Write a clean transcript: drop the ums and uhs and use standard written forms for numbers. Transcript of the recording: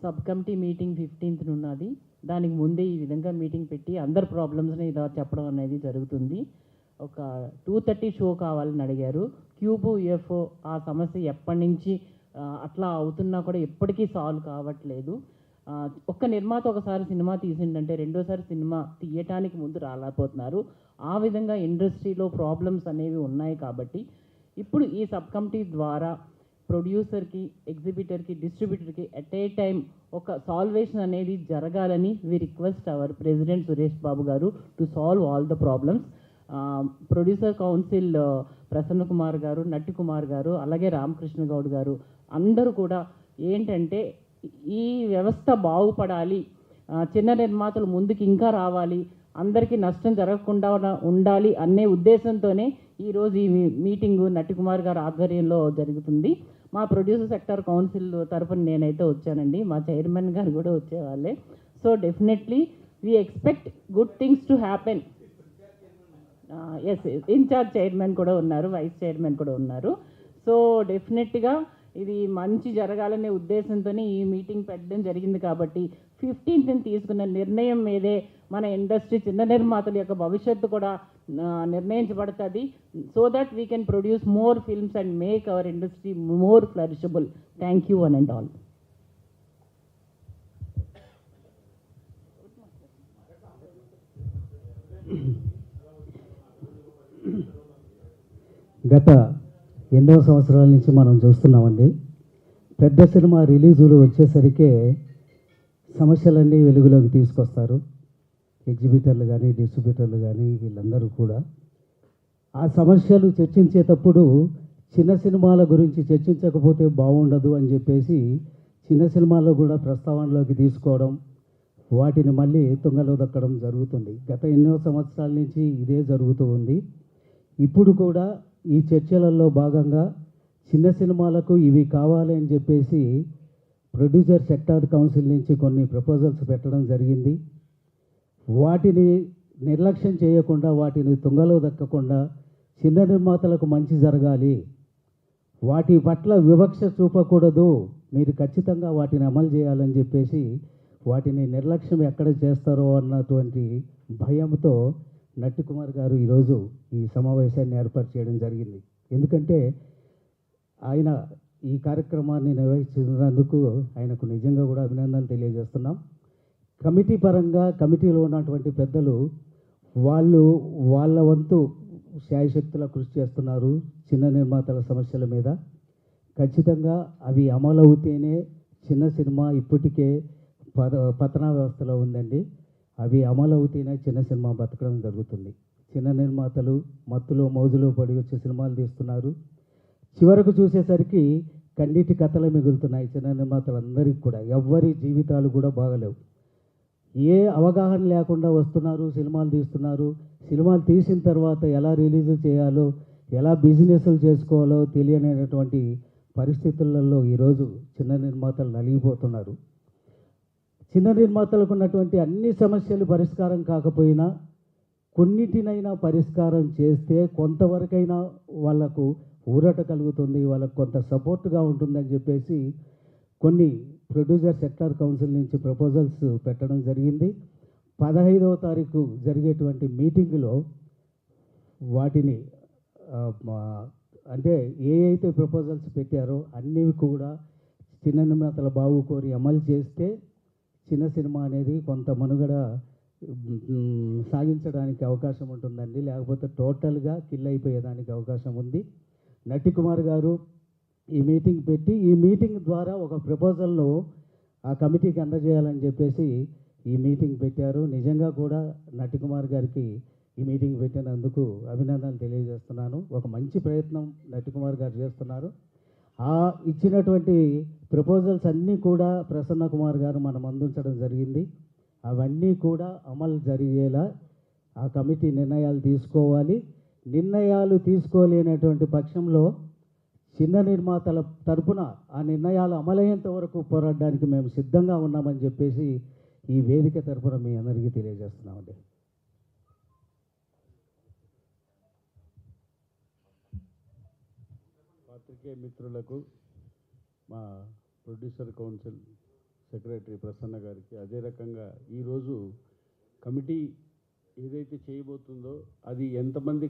Sub committee meeting 15th ఉన్నది. దానికి ముందే ఈ విధంగా మీటింగ్ పెట్టి అందరి ప్రాబ్లమ్స్ని ఇలా చెప్పడం అనేది జరుగుతుంది. ఒక 2:30 షో కావాలని అడిగారు. క్యూబ్ యూఎఫ్ఓ ఆ సమస్య ఎప్పటి నుంచి అట్లా అవుతున్నా కూడా ఎప్పటికీ సాల్వ్ కావట్లేదు. ఒక్క నిర్మాత ఒకసారి సినిమా తీసిందంటే రెండోసారి సినిమా తీయటానికి ముందు రాలేకపోతున్నారు. ఆ విధంగా ఇండస్ట్రీలో ప్రాబ్లమ్స్ అనేవి ఉన్నాయి. కాబట్టి ఇప్పుడు ఈ సబ్ కమిటీ ద్వారా ప్రొడ్యూసర్కి, ఎగ్జిబిటర్కి, డిస్ట్రిబ్యూటర్కి ఎట్ ఏ టైం ఒక సాల్వేషన్ అనేది జరగాలని we request our president Suresh Babu గారు to solve all the problems. Producer council Prasanna Kumar గారు, నట్టి కుమార్ గారు, అలాగే రామకృష్ణ గౌడ్ గారు అందరూ కూడా ఏంటంటే ఈ వ్యవస్థ బాగుపడాలి, చిన్న నిర్మాతలు ముందుకు ఇంకా రావాలి, అందరికీ నష్టం జరగకుండా ఉండాలి అనే ఉద్దేశంతోనే ఈరోజు ఈ మీటింగు నట్టి కుమార్ గారు ఆధ్వర్యంలో జరుగుతుంది. మా ప్రొడ్యూసర్ సెక్టర్ కౌన్సిల్ తరఫున నేనైతే వచ్చానండి, మా చైర్మన్ గారు కూడా వచ్చేవాళ్ళే. So definitely we expect good things to happen. Yes, in charge chairman కూడా ఉన్నారు, వైస్ చైర్మన్ కూడా ఉన్నారు. సో డెఫినెట్గా ఇది మంచి జరగాలనే ఉద్దేశంతోనే ఈ మీటింగ్ పెట్టడం జరిగింది. కాబట్టి 15th తీసుకున్న నిర్ణయం మీదే మన ఇండస్ట్రీ చిన్న నిర్మాతల యొక్క భవిష్యత్తు కూడా నిర్ణయించబడుతుంది. So that we can produce more films and make our industry more flourishable. Thank you one and all. గత ఎన్నో సంవత్సరాల నుంచి మనం చూస్తున్నామండి, పెద్ద సినిమా రిలీజులు వచ్చేసరికి సమస్యలన్నీ వెలుగులోకి తీసుకొస్తారు. ఎగ్జిబిటర్లు కానీ, డిస్ట్రిబ్యూటర్లు కానీ వీళ్ళందరూ కూడా ఆ సమస్యలు చర్చించేటప్పుడు చిన్న సినిమాల గురించి చర్చించకపోతే బాగుండదు అని చెప్పేసి చిన్న సినిమాల్లో కూడా ప్రస్తావనలోకి తీసుకోవడం, వాటిని మళ్ళీ తుంగలో దక్కడం జరుగుతుంది. గత ఎన్నో సంవత్సరాల నుంచి ఇదే జరుగుతూ ఉంది. ఇప్పుడు కూడా ఈ చర్చలలో భాగంగా చిన్న సినిమాలకు ఇవి కావాలి అని చెప్పేసి ప్రొడ్యూసర్ సెక్టార్ కౌన్సిల్ నుంచి కొన్ని ప్రపోజల్స్ పెట్టడం జరిగింది. వాటిని నిర్లక్ష్యం చేయకుండా, వాటిని తుంగలో దక్కకుండా చిన్న నిర్మాతలకు మంచి జరగాలి, వాటి పట్ల వివక్ష చూపకూడదు, మీరు ఖచ్చితంగా వాటిని అమలు చేయాలని చెప్పేసి వాటిని నిర్లక్ష్యం ఎక్కడ చేస్తారో అన్నటువంటి భయంతో నట్టి కుమార్ గారు ఈరోజు ఈ సమావేశాన్ని ఏర్పాటు చేయడం జరిగింది. ఎందుకంటే ఆయన ఈ కార్యక్రమాన్ని నిర్వహించినందుకు ఆయనకు నిజంగా కూడా అభినందనలు తెలియజేస్తున్నాం. కమిటీ పరంగా కమిటీలో ఉన్నటువంటి పెద్దలు వాళ్ళ వంతు శాయశక్తుల కృషి చేస్తున్నారు చిన్న నిర్మాతల సమస్యల మీద. ఖచ్చితంగా అవి అమలవుతేనే చిన్న సినిమా ఇప్పటికే పతనా వ్యవస్థలో ఉందండి. అవి అమలవుతేనే చిన్న సినిమా బతకడం జరుగుతుంది. చిన్న నిర్మాతలు మత్తులో మోజులో పడి వచ్చే సినిమాలు తీస్తున్నారు. చివరకు చూసేసరికి కన్నీటి కథలు మిగులుతున్నాయి చిన్న నిర్మాతలందరికీ కూడా. ఎవ్వరి జీవితాలు కూడా బాగలేవు. ఏ అవగాహన లేకుండా వస్తున్నారు, సినిమాలు తీస్తున్నారు. సినిమాలు తీసిన తర్వాత ఎలా రిలీజ్ చేయాలో, ఎలా బిజినెస్లు చేసుకోవాలో తెలియనటువంటి పరిస్థితులలో ఈరోజు చిన్న నిర్మాతలు నలిగిపోతున్నారు. చిన్న నిర్మాతలకు ఉన్నటువంటి అన్ని సమస్యలు పరిష్కారం కాకపోయినా కొన్నిటినైనా పరిష్కారం చేస్తే కొంతవరకైనా వాళ్ళకు ఊరట కలుగుతుంది, వాళ్ళకు కొంత సపోర్ట్గా ఉంటుందని చెప్పేసి కొన్ని ప్రొడ్యూసర్ సెక్టార్ కౌన్సిల్ నుంచి ప్రపోజల్స్ పెట్టడం జరిగింది. 15వ తారీఖు జరిగేటువంటి మీటింగ్లో వాటిని అంటే ఏ అయితే ప్రపోజల్స్ పెట్టారో అన్నీ కూడా చిన్న నిర్మాతల బాగు కోరి అమలు చేస్తే చిన్న సినిమా అనేది కొంత మనుగడ సాగించడానికి అవకాశం ఉంటుందండి. లేకపోతే టోటల్గా కిల్ అయిపోయేదానికి అవకాశం ఉంది. నట్టి కుమార్ గారు ఈ మీటింగ్ పెట్టి ఈ మీటింగ్ ద్వారా ఒక ప్రపోజల్ను ఆ కమిటీకి అందజేయాలని చెప్పేసి ఈ మీటింగ్ పెట్టారు. నిజంగా కూడా నట్టి కుమార్ గారికి ఈ మీటింగ్ పెట్టినందుకు అభినందనలు తెలియజేస్తున్నాను. ఒక మంచి ప్రయత్నం నట్టి కుమార్ గారు చేస్తున్నారు. ఆ ఇచ్చినటువంటి ప్రపోజల్స్ అన్నీ కూడా ప్రసన్న కుమార్ గారు మనం అందించడం జరిగింది. అవన్నీ కూడా అమలు జరిగేలా ఆ కమిటీ నిర్ణయాలు తీసుకోవాలి. నిర్ణయాలు తీసుకోలేనటువంటి పక్షంలో చిన్న నిర్మాతల తరపున ఆ నిర్ణయాలు అమలయ్యేంత వరకు పోరాడడానికి మేము సిద్ధంగా ఉన్నామని చెప్పేసి ఈ వేదిక తరపున మీ అందరికీ తెలియజేస్తున్నామండి. పాత్రికేయ మిత్రులకు, మా ప్రొడ్యూసర్ కౌన్సిల్ సెక్రటరీ ప్రసన్న గారికి, అదే రకంగా ఈరోజు కమిటీ ఏదైతే చేయబోతుందో అది ఎంతమంది